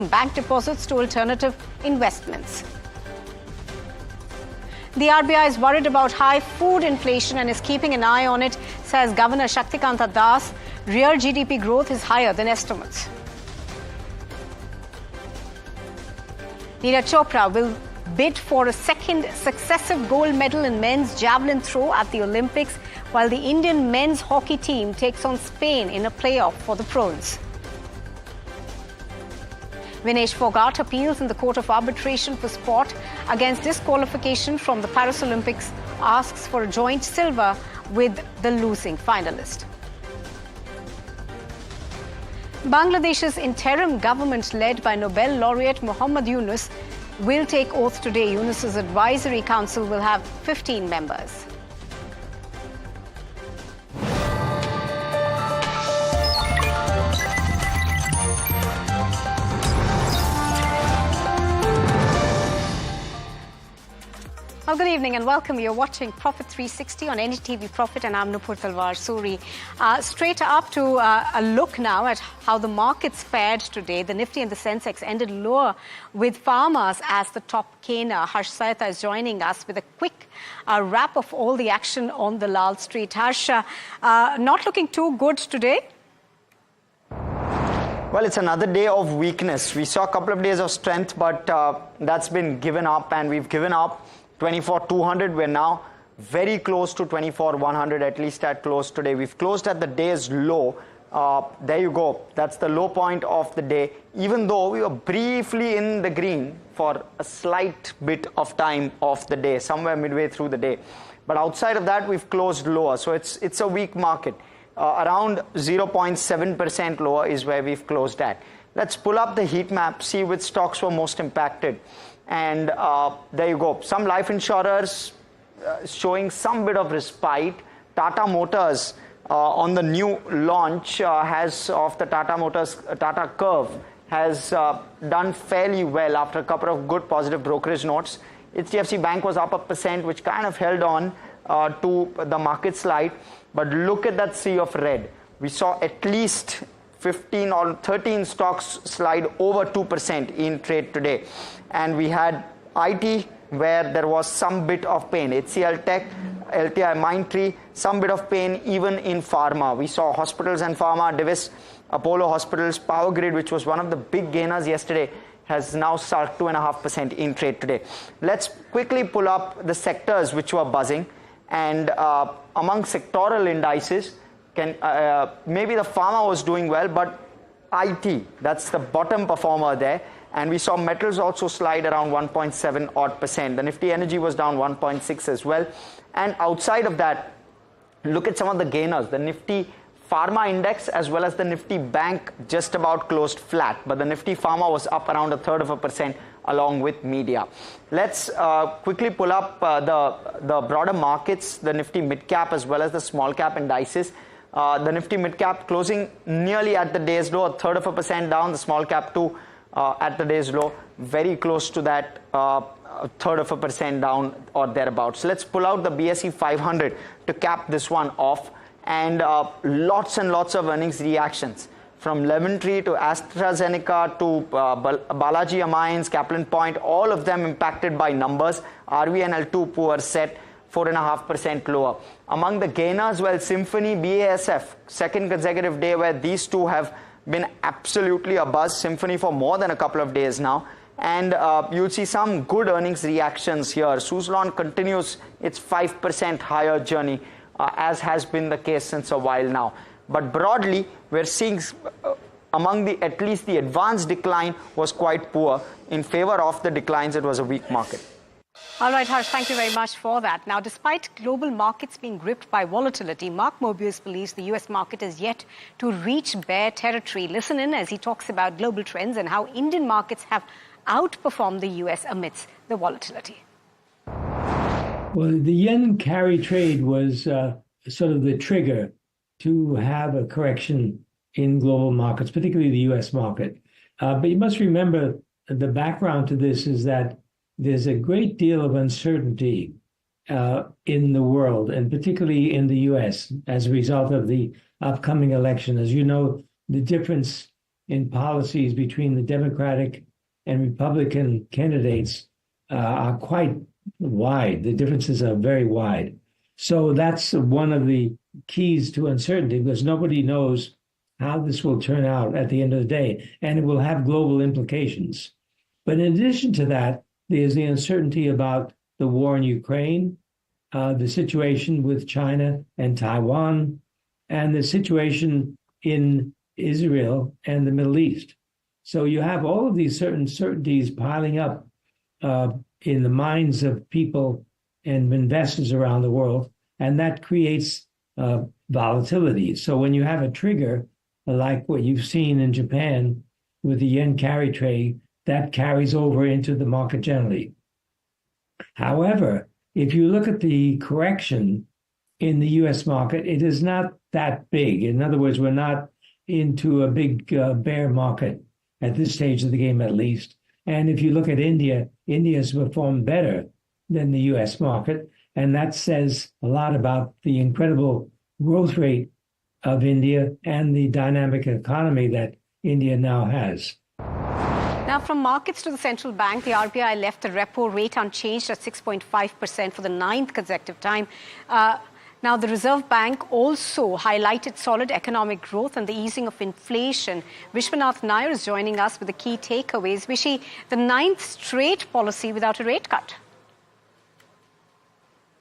bank deposits to alternative investments. The RBI is worried about high food inflation and is keeping an eye on it, says Governor Shaktikanta Das. Real GDP growth is higher than estimates. Neeraj Chopra will bid for a second successive gold medal in men's javelin throw at the Olympics, while the Indian men's hockey team takes on Spain in a playoff for the bronze. Vinesh Fogart appeals in the Court of Arbitration for Sport against disqualification from the Paris Olympics, asks for a joint silver with the losing finalist. Bangladesh's interim government, led by Nobel laureate Muhammad Yunus, will take oath today. Yunus's advisory council will have 15 members. Well, good evening and welcome. You're watching Profit 360 on NDTV Profit, and I'm Nupur Talwar Suri. Straight up to a look now at how the markets fared today. The Nifty and the Sensex ended lower, with farmers as the top gainer. Harsh Saita is joining us with a quick wrap of all the action on the Lal Street. Harsh, not looking too good today. Well, it's another day of weakness. We saw a couple of days of strength, but that's been given up, and we've given up. 24,200, we're now very close to 24,100, at least at close today. We've closed at the day's low. There you go. That's the low point of the day, even though we were briefly in the green for a slight bit of time of the day, somewhere midway through the day. But outside of that, we've closed lower. So it's a weak market. Around 0.7% lower is where we've closed at. Let's pull up the heat map, see which stocks were most impacted. And there you go. Some life insurers showing some bit of respite. Tata Motors on the new launch of the Tata Motors Tata Curve has done fairly well after a couple of good positive brokerage notes. HDFC Bank was up 1%, which kind of held on to the market slide. But look at that sea of red. We saw at least 15 or 13 stocks slide over 2% in trade today. And we had IT, where there was some bit of pain. HCL Tech, LTI Mindtree, some bit of pain even in pharma. We saw hospitals and pharma, Divis, Apollo Hospitals, Power Grid, which was one of the big gainers yesterday, has now sulked 2.5% in trade today. Let's quickly pull up the sectors which were buzzing. And among sectoral indices, maybe the pharma was doing well, but IT, that's the bottom performer there. And we saw metals also slide around 1.7 odd percent. The Nifty Energy was down 1.6 as well. And outside of that, look at some of the gainers. The Nifty Pharma Index as well as the Nifty Bank just about closed flat. But the Nifty Pharma was up around 1/3% along with media. Let's quickly pull up the broader markets, the Nifty Mid Cap as well as the small cap indices. The Nifty Mid Cap closing nearly at the day's low, 1/3% down. The small cap too at the day's low, very close to that 1/3% down or thereabouts. So let's pull out the BSE 500 to cap this one off. And lots and lots of earnings reactions, from Lemon Tree to AstraZeneca to Balaji Amines, Kaplan Point, all of them impacted by numbers. RVNL2 poor set, 4.5% lower. Among the gainers, well, Symphony, BASF, second consecutive day where these two have been absolutely abuzz. Symphony for more than a couple of days now. And you'll see some good earnings reactions here. Suzlon continues its 5% higher journey, as has been the case since a while now. But broadly, we're seeing among at least the advanced decline was quite poor. In favor of the declines, it was a weak market. All right, Harsh, thank you very much for that. Now, despite global markets being gripped by volatility, Mark Mobius believes the US market is yet to reach bear territory. Listen in as he talks about global trends and how Indian markets have outperformed the US amidst the volatility. Well, the yen carry trade was sort of the trigger to have a correction in global markets, particularly the US market. But you must remember the background to this is that there's a great deal of uncertainty in the world, and particularly in the US, as a result of the upcoming election. As you know, the difference in policies between the Democratic and Republican candidates are quite wide. The differences are very wide. So that's one of the keys to uncertainty, because nobody knows how this will turn out at the end of the day, and it will have global implications. But in addition to that, there's the uncertainty about the war in Ukraine, the situation with China and Taiwan, and the situation in Israel and the Middle East. So you have all of these certain uncertainties piling up in the minds of people and investors around the world, and that creates volatility. So when you have a trigger like what you've seen in Japan with the yen carry trade, that carries over into the market generally. However, if you look at the correction in the US market, it is not that big. In other words, we're not into a big bear market at this stage of the game, at least. And if you look at India, India's performed better than the US market. And that says a lot about the incredible growth rate of India and the dynamic economy that India now has. Now, from markets to the central bank, the RBI left the repo rate unchanged at 6.5% for the 9th consecutive time. Now, the Reserve Bank also highlighted solid economic growth and the easing of inflation. Vishwanath Nair is joining us with the key takeaways. Vishy, the 9th straight policy without a rate cut.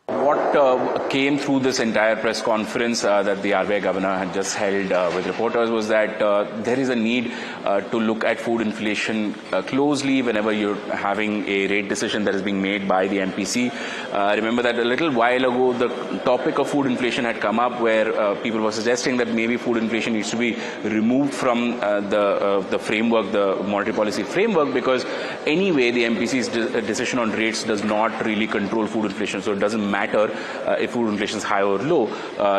What came through this entire press conference that the RBI governor had just held with reporters was that there is a need to look at food inflation closely whenever you're having a rate decision that is being made by the MPC. Remember that a little while ago, the topic of food inflation had come up where people were suggesting that maybe food inflation needs to be removed from the framework, the monetary policy framework, because anyway, the MPC's decision on rates does not really control food inflation. So it doesn't matter if food inflation is high or low,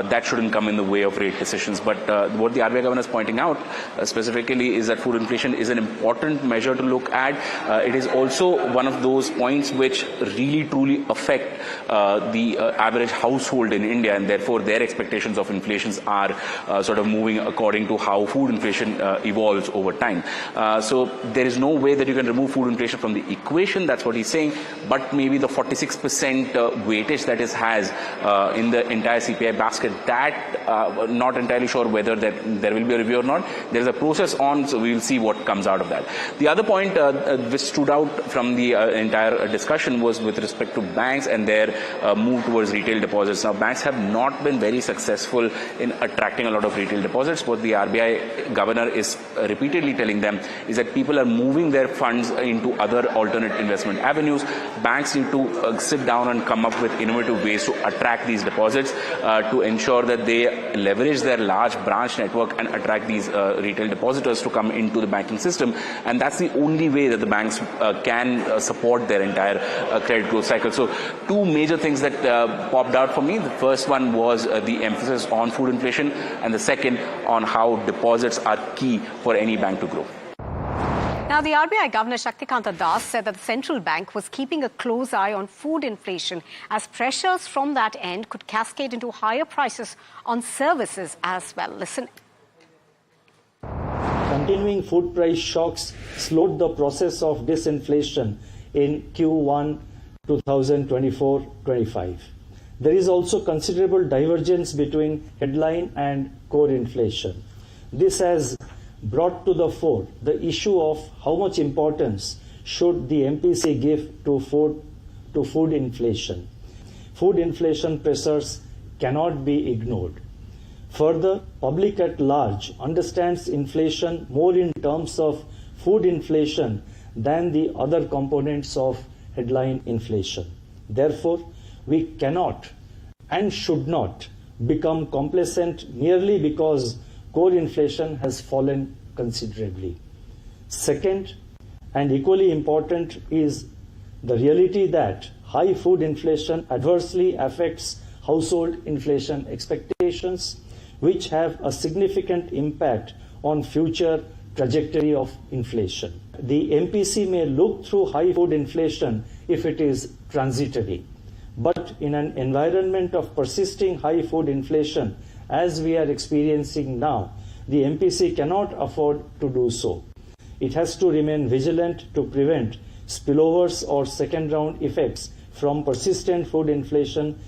that shouldn't come in the way of rate decisions. But what the RBI governor is pointing out specifically is that food inflation is an important measure to look at. It is also one of those points which really truly affect the average household in India, and therefore their expectations of inflations are sort of moving according to how food inflation evolves over time. So there is no way that you can remove food inflation from the equation. That's what he's saying. But maybe the 46% weightage that it has in the entire CPI basket, that not entirely sure whether there will be a review or not. There's a process on, so we will see what comes out of that. The other point which stood out from the entire discussion was with respect to banks and their move towards retail deposits. Now, banks have not been very successful in attracting a lot of retail deposits. What the RBI governor is repeatedly telling them is that people are moving their funds into other alternate investment avenues. Banks need to sit down and come up with innovative ways to attract these deposits to ensure that they leverage their large branch network and attract these retail depositors to come into the banking system. And that's the only way that the banks can support their entire credit growth cycle. So two major things that popped out for me. The first one was the emphasis on food inflation, and the second on how deposits are key for any bank to grow. Now, the RBI Governor Shaktikanta Das said that the central bank was keeping a close eye on food inflation, as pressures from that end could cascade into higher prices on services as well. Listen. Continuing food price shocks slowed the process of disinflation in Q1 2024-25. There is also considerable divergence between headline and core inflation. This has brought to the fore the issue of how much importance should the MPC give to food inflation. Food inflation pressures cannot be ignored. Further, public at large understands inflation more in terms of food inflation than the other components of headline inflation. Therefore, we cannot and should not become complacent merely because core inflation has fallen considerably. Second, and equally important, is the reality that high food inflation adversely affects household inflation expectations, which have a significant impact on future trajectory of inflation. The MPC may look through high food inflation if it is transitory, but in an environment of persisting high food inflation, as we are experiencing now, The MPC cannot afford to do so. It has to remain vigilant to prevent spillovers or second-round effects from persistent food inflation.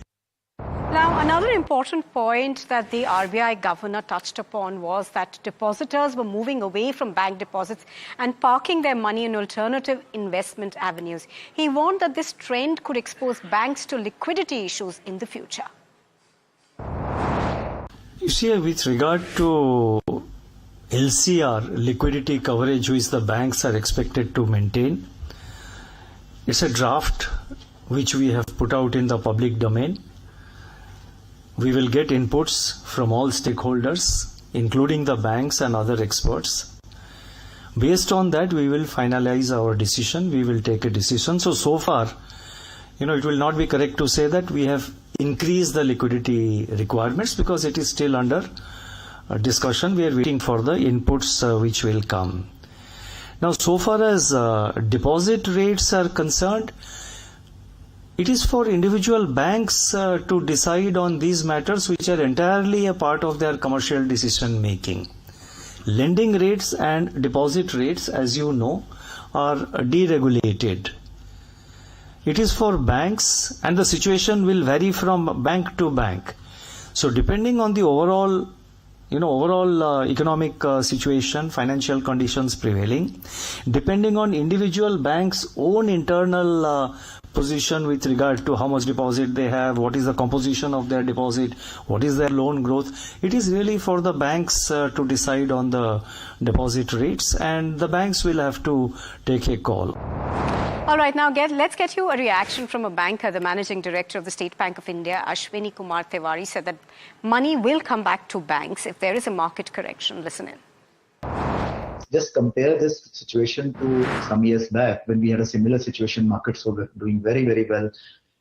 Now, another important point that the RBI governor touched upon was that depositors were moving away from bank deposits and parking their money in alternative investment avenues. He warned that this trend could expose banks to liquidity issues in the future. You see, with regard to LCR, liquidity coverage, which the banks are expected to maintain, it's a draft which we have put out in the public domain. We will get inputs from all stakeholders, including the banks and other experts. Based on that, we will finalize our decision. We will take a decision. So far, it will not be correct to say that we have increased the liquidity requirements because it is still under discussion. We are waiting for the inputs which will come. Now, so far as deposit rates are concerned, it is for individual banks to decide on these matters which are entirely a part of their commercial decision making. Lending rates and deposit rates, as you know, are deregulated. It is for banks, and the situation will vary from bank to bank. So depending on the overall economic situation, financial conditions prevailing, depending on individual banks' own internal position with regard to how much deposit they have, what is the composition of their deposit, what is their loan growth. It is really for the banks to decide on the deposit rates, and the banks will have to take a call. All right, now let's get you a reaction from a banker. The managing director of the State Bank of India, Ashwini Kumar Tewari, said that money will come back to banks if there is a market correction. Listen in. Just compare this situation to some years back when we had a similar situation. Markets were doing very, very well,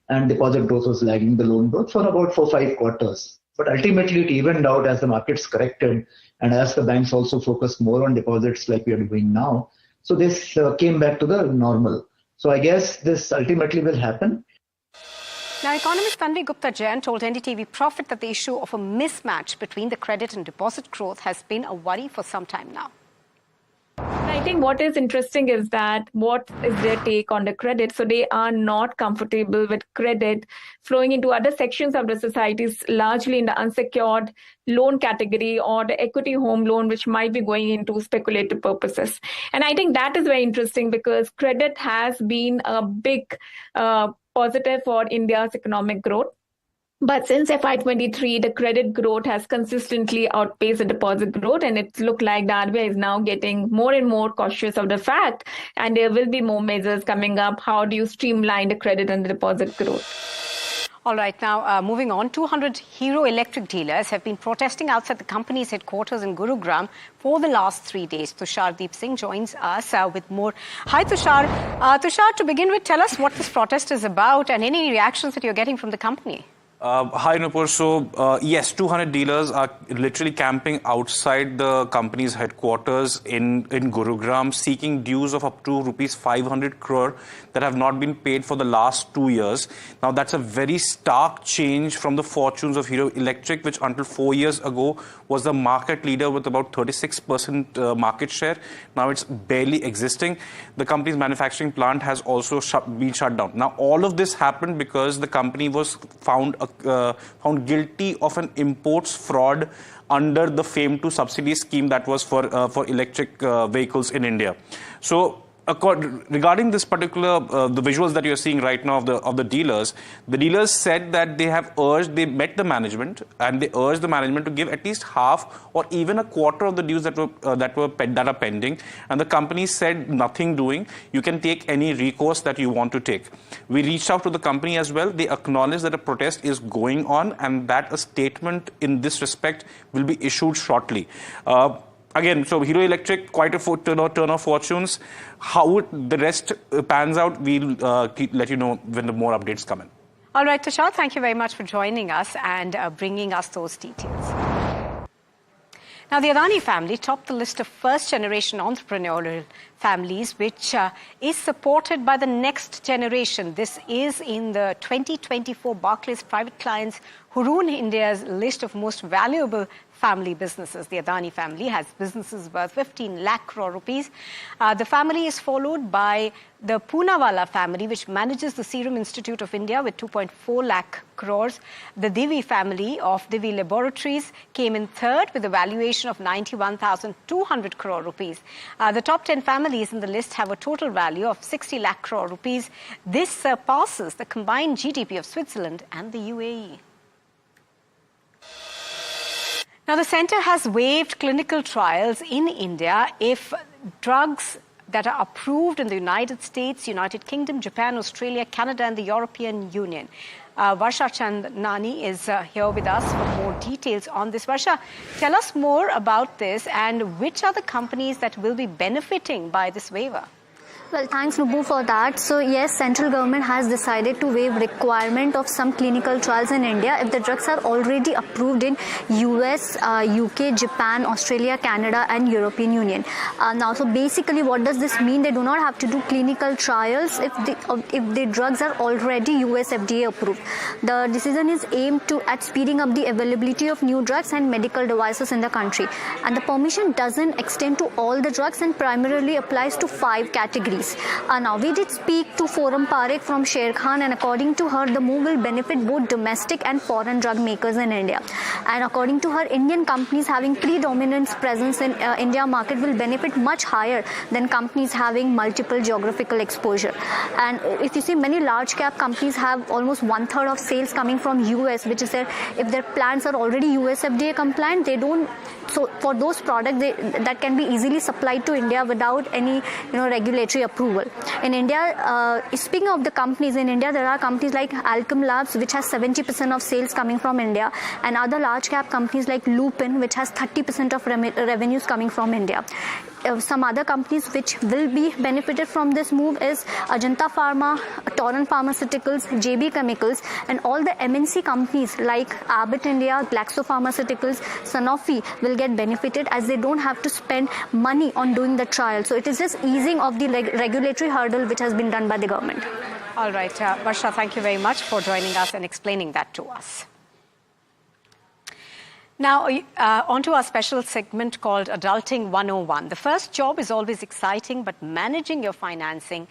and deposit growth was lagging the loan growth for about 4-5 quarters. But ultimately it evened out as the markets corrected and as the banks also focused more on deposits like we are doing now. So this came back to the normal. So I guess this ultimately will happen. Now, economist Tanvi Gupta Jain told NDTV Profit that the issue of a mismatch between the credit and deposit growth has been a worry for some time now. I think what is interesting is that what is their take on the credit? So they are not comfortable with credit flowing into other sections of the societies, largely in the unsecured loan category or the equity home loan, which might be going into speculative purposes. And I think that is very interesting because credit has been a big positive for India's economic growth. But since FY23, the credit growth has consistently outpaced the deposit growth, and it looks like the RBI is now getting more and more cautious of the fact, and there will be more measures coming up. How do you streamline the credit and the deposit growth? All right, now moving on, 200 Hero electric dealers have been protesting outside the company's headquarters in Gurugram for the last 3 days. Tushar Deep Singh joins us with more. Hi, Tushar. Tushar, to begin with, tell us what this protest is about and any reactions that you're getting from the company. Hi, Nupur. So, yes, 200 dealers are literally camping outside the company's headquarters in Gurugram, seeking dues of up to rupees 500 crore that have not been paid for the last 2 years. Now, that's a very stark change from the fortunes of Hero Electric, which until 4 years ago was the market leader with about 36% market share. Now, it's barely existing. The company's manufacturing plant has also been shut down. Now, all of this happened because the company was found guilty of an imports fraud under the FAME 2 subsidy scheme that was for electric vehicles in India. So, regarding this particular, the visuals that you're seeing right now of the dealers said that they met the management and they urged the management to give at least half or even a quarter of the dues that are pending. And the company said nothing doing. You can take any recourse that you want to take. We reached out to the company as well. They acknowledged that a protest is going on and that a statement in this respect will be issued shortly. Again, so Hero Electric, quite a turn of fortunes. How the rest pans out, we'll let you know when the more updates come in. All right, Tushar, thank you very much for joining us and bringing us those details. Now, the Adani family topped the list of first-generation entrepreneurial families, which is supported by the next generation. This is in the 2024 Barclays Private Clients Hurun India's list of most valuable family businesses. The Adani family has businesses worth 15 lakh crore rupees. The family is followed by the Poonawalla family, which manages the Serum Institute of India with 2.4 lakh crores. The Divi family of Divi Laboratories came in third with a valuation of 91,200 crore rupees. The top 10 families in the list have a total value of 60 lakh crore rupees. This surpasses the combined GDP of Switzerland and the UAE. Now, the centre has waived clinical trials in India if drugs that are approved in the United States, United Kingdom, Japan, Australia, Canada, and the European Union. Varsha Chandnani is here with us for more details on this. Varsha, tell us more about this and which are the companies that will be benefiting by this waiver? Well, thanks, Nupur, for that. So, yes, central government has decided to waive requirement of some clinical trials in India if the drugs are already approved in US, UK, Japan, Australia, Canada, and European Union. Now, so basically, what does this mean? They do not have to do clinical trials if the drugs are already US FDA approved. The decision is aimed at speeding up the availability of new drugs and medical devices in the country. And the permission doesn't extend to all the drugs and primarily applies to 5 categories. Now, we did speak to Forum Parekh from Sher Khan, and according to her, the move will benefit both domestic and foreign drug makers in India. And according to her, Indian companies having predominant presence in India market will benefit much higher than companies having multiple geographical exposure. And if you see, many large cap companies have almost 1/3 of sales coming from US, which is if their plants are already US FDA compliant, they don't. So for those products, that can be easily supplied to India without any regulatory approval. In India, speaking of the companies in India, there are companies like Alchem Labs, which has 70% of sales coming from India, and other large cap companies like Lupin, which has 30% of revenues coming from India. Some other companies which will be benefited from this move is Ajanta Pharma, Torrent Pharmaceuticals, JB Chemicals, and all the MNC companies like Abbott India, Glaxo Pharmaceuticals, Sanofi will get benefited as they don't have to spend money on doing the trial. So it is just easing of the regulatory hurdle which has been done by the government. All right, Varsha, thank you very much for joining us and explaining that to us. Now, onto our special segment called Adulting 101. The first job is always exciting, but managing your financing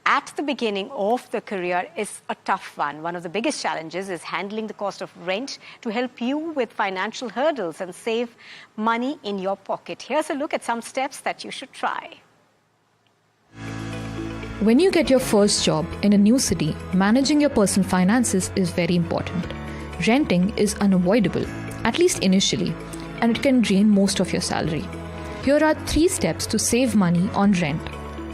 at the beginning of the career is a tough one. One of the biggest challenges is handling the cost of rent to help you with financial hurdles and save money in your pocket. Here's a look at some steps that you should try. When you get your first job in a new city, managing your personal finances is very important. Renting is unavoidable, at least initially, and it can drain most of your salary. Here are 3 steps to save money on rent.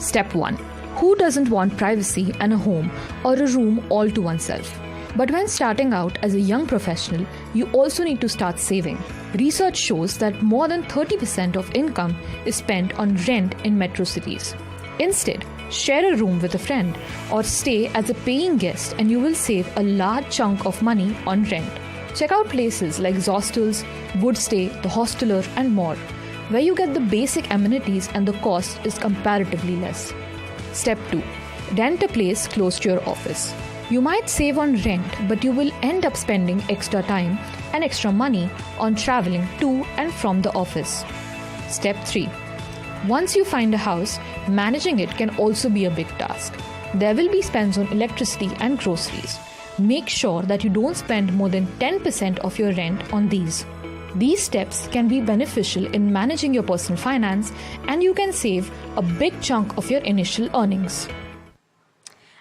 Step 1. Who doesn't want privacy and a home or a room all to oneself? But when starting out as a young professional, you also need to start saving. Research shows that more than 30% of income is spent on rent in metro cities. Instead, share a room with a friend or stay as a paying guest and you will save a large chunk of money on rent. Check out places like Zostels, Woodstay, The Hosteler, and more, where you get the basic amenities and the cost is comparatively less. Step 2. Rent a place close to your office. You might save on rent, but you will end up spending extra time and extra money on traveling to and from the office. Step 3. Once you find a house, managing it can also be a big task. There will be spends on electricity and groceries. Make sure that you don't spend more than 10% of your rent on these. These steps can be beneficial in managing your personal finance, and you can save a big chunk of your initial earnings.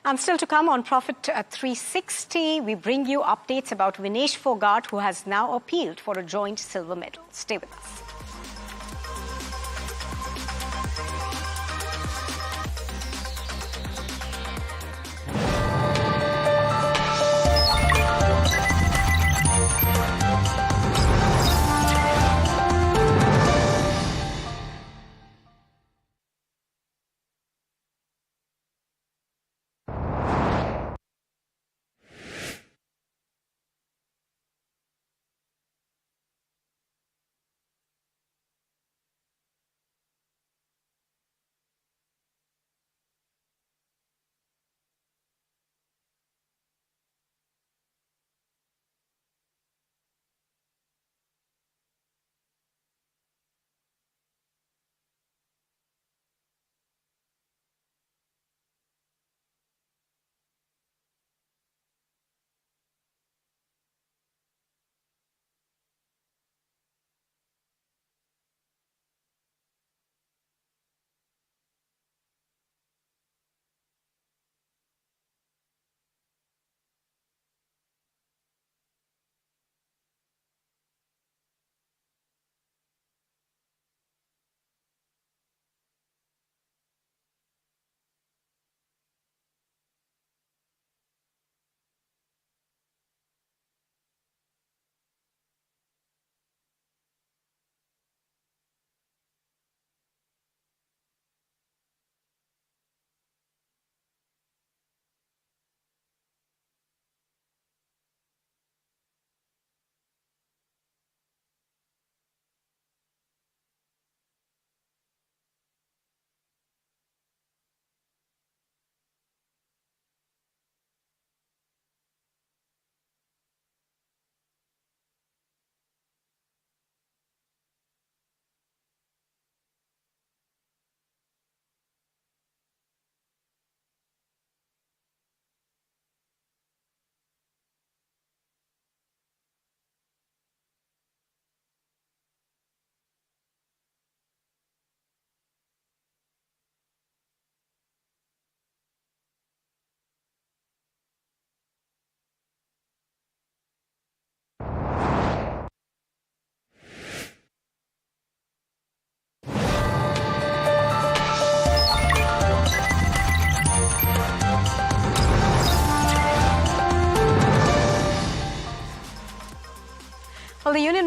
And still to come on Profit 360, we bring you updates about Vinesh Fogart, who has now appealed for a joint silver medal. Stay with us.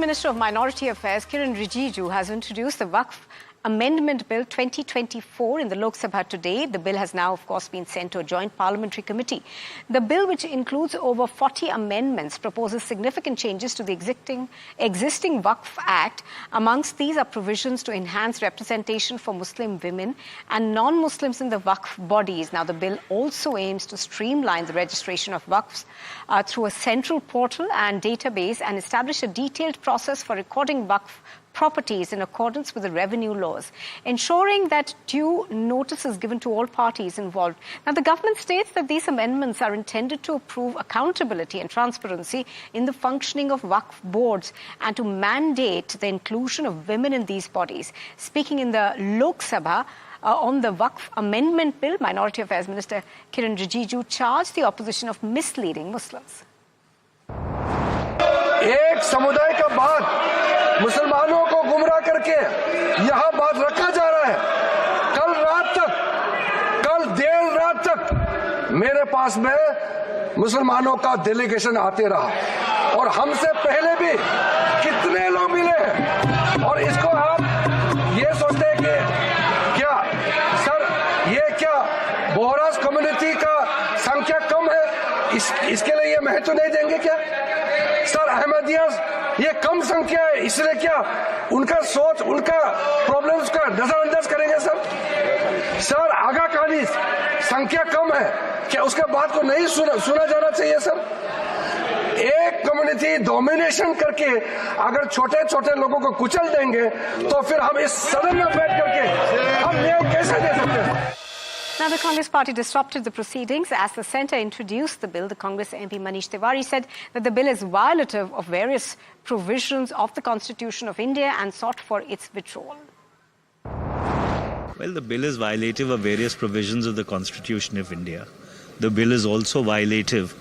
Minister of Minority Affairs, Kiran Rijiju, has introduced the Wakf Amendment Bill 2024 in the Lok Sabha today. The bill has now, of course, been sent to a joint parliamentary committee. The bill, which includes over 40 amendments, proposes significant changes to the existing Wakf Act. Amongst these are provisions to enhance representation for Muslim women and non-Muslims in the Wakf bodies. Now, the bill also aims to streamline the registration of Wakfs through a central portal and database and establish a detailed process for recording Wakf properties in accordance with the revenue laws, ensuring that due notice is given to all parties involved. Now, the government states that these amendments are intended to improve accountability and transparency in the functioning of Wakf boards and to mandate the inclusion of women in these bodies. Speaking in the Lok Sabha on the Wakf Amendment Bill, Minority Affairs Minister Kiran Rijiju charged the opposition of misleading Muslims. एक समुदाय का बात मुसलमानों को गुमराह करके यहाँ बात रखा जा रहा है। कल देर रात तक मेरे पास में मुसलमानों का डेलीगेशन आते रहा और हमसे पहले भी कितने लोग मिले हैं और इसको आप ये सोचते हैं कि क्या सर ये क्या बोहरास कम्युनिटी का संख्या कम है इसके लिए ये महत्व नहीं देंगे क्या? सर अहमदिया ये कम संख्या है इसलिए क्या उनका सोच उनका प्रॉब्लम्स का नजरअंदाज करेंगे सर आगा कहानी संख्या कम है क्या उसके बात को नहीं सुना जाना चाहिए सर? एक कम्युनिटी डोमिनेशन करके अगर छोटे छोटे लोगों को कुचल देंगे तो फिर हम इस सदन में बैठ करके हम न्याय कैसे दे सकते हैं? Now, the Congress party disrupted the proceedings. As the centre introduced the bill, the Congress MP Manish Tiwari said that the bill is violative of various provisions of the Constitution of India and sought for its withdrawal. Well, the bill is violative of various provisions of the Constitution of India. The bill is also violative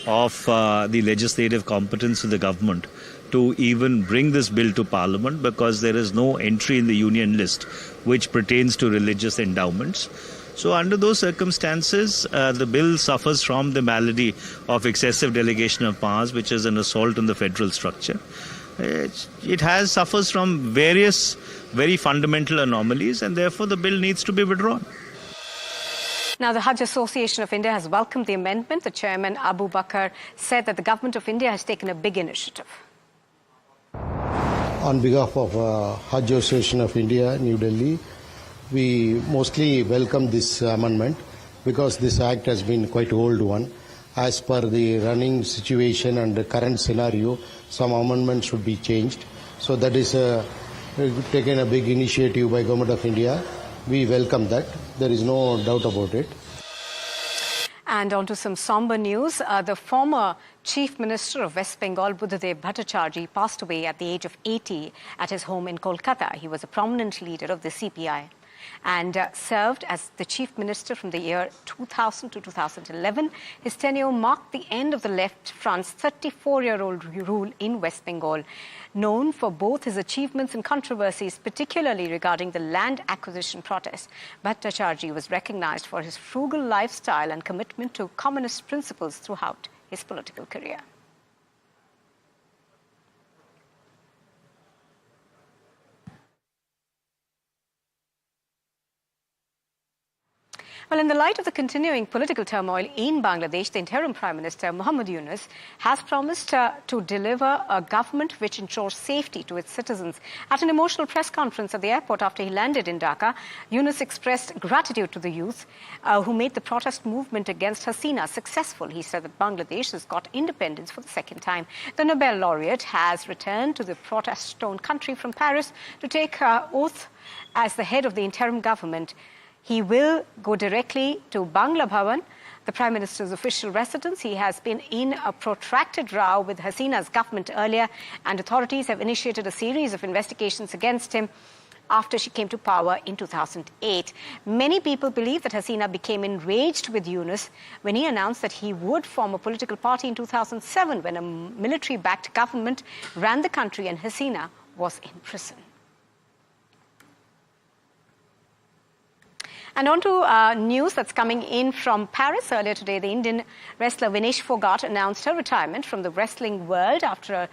of the legislative competence of the government to even bring this bill to Parliament because there is no entry in the union list which pertains to religious endowments. So under those circumstances, the bill suffers from the malady of excessive delegation of powers, which is an assault on the federal structure. It suffers from various very fundamental anomalies, and therefore the bill needs to be withdrawn. Now, the Hajj Association of India has welcomed the amendment. The chairman, Abu Bakr, said that the government of India has taken a big initiative. On behalf of Hajj Association of India, New Delhi, we mostly welcome this amendment because this act has been quite old one. As per the running situation and the current scenario, some amendments should be changed. So that is taken a big initiative by Government of India. We welcome that. There is no doubt about it. And on to some somber news. The former Chief Minister of West Bengal, Buddhadev Bhattacharjee, passed away at the age of 80 at his home in Kolkata. He was a prominent leader of the CPI and served as the Chief Minister from the year 2000 to 2011. His tenure marked the end of the Left Front's 34-year-old rule in West Bengal. Known for both his achievements and controversies, particularly regarding the land acquisition protest, Bhattacharjee was recognized for his frugal lifestyle and commitment to communist principles throughout his political career. Well, in the light of the continuing political turmoil in Bangladesh, the interim Prime Minister, Muhammad Yunus, has promised to deliver a government which ensures safety to its citizens. At an emotional press conference at the airport after he landed in Dhaka, Yunus expressed gratitude to the youth who made the protest movement against Hasina successful. He said that Bangladesh has got independence for the second time. The Nobel laureate has returned to the protest-torn country from Paris to take oath as the head of the interim government. He will go directly to Bangla Bhavan, the Prime Minister's official residence. He has been in a protracted row with Hasina's government earlier, and authorities have initiated a series of investigations against him after she came to power in 2008. Many people believe that Hasina became enraged with Yunus when he announced that he would form a political party in 2007 when a military-backed government ran the country and Hasina was in prison. And on to news that's coming in from Paris. Earlier today, the Indian wrestler Vinesh Fogart announced her retirement from the wrestling world after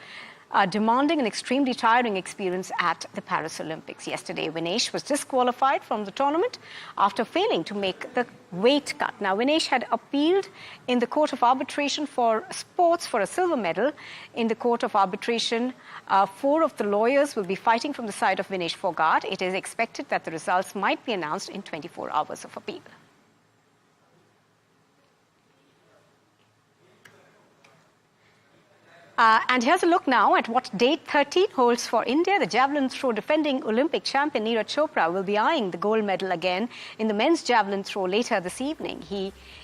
demanding an extremely tiring experience at the Paris Olympics. Yesterday, Vinesh was disqualified from the tournament after failing to make the weight cut. Now, Vinesh had appealed in the Court of Arbitration for Sports for a silver medal. In the Court of Arbitration, 4 of the lawyers will be fighting from the side of Vinesh Fogart. It is expected that the results might be announced in 24 hours of appeal. And here's a look now at what date 13 holds for India. The javelin throw defending Olympic champion Neeraj Chopra will be eyeing the gold medal again in the men's javelin throw later this evening.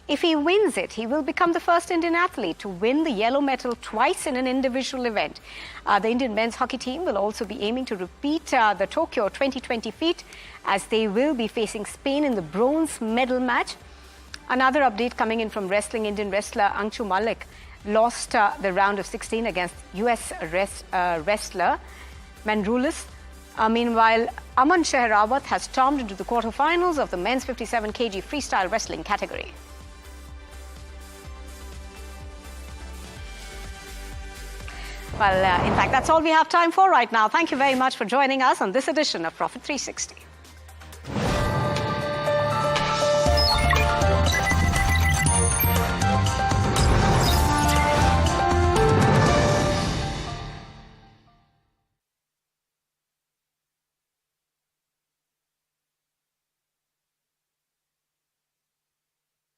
If he wins it, he will become the first Indian athlete to win the yellow medal twice in an individual event. The Indian men's hockey team will also be aiming to repeat the Tokyo 2020 feat as they will be facing Spain in the bronze medal match. Another update coming in from wrestling. Indian wrestler Anshu Malik lost the round of 16 against US wrestler Mandrulis. Meanwhile, Aman Shehrawat has stormed into the quarterfinals of the men's 57 kg freestyle wrestling category. Well, in fact, that's all we have time for right now. Thank you very much for joining us on this edition of Profit 360.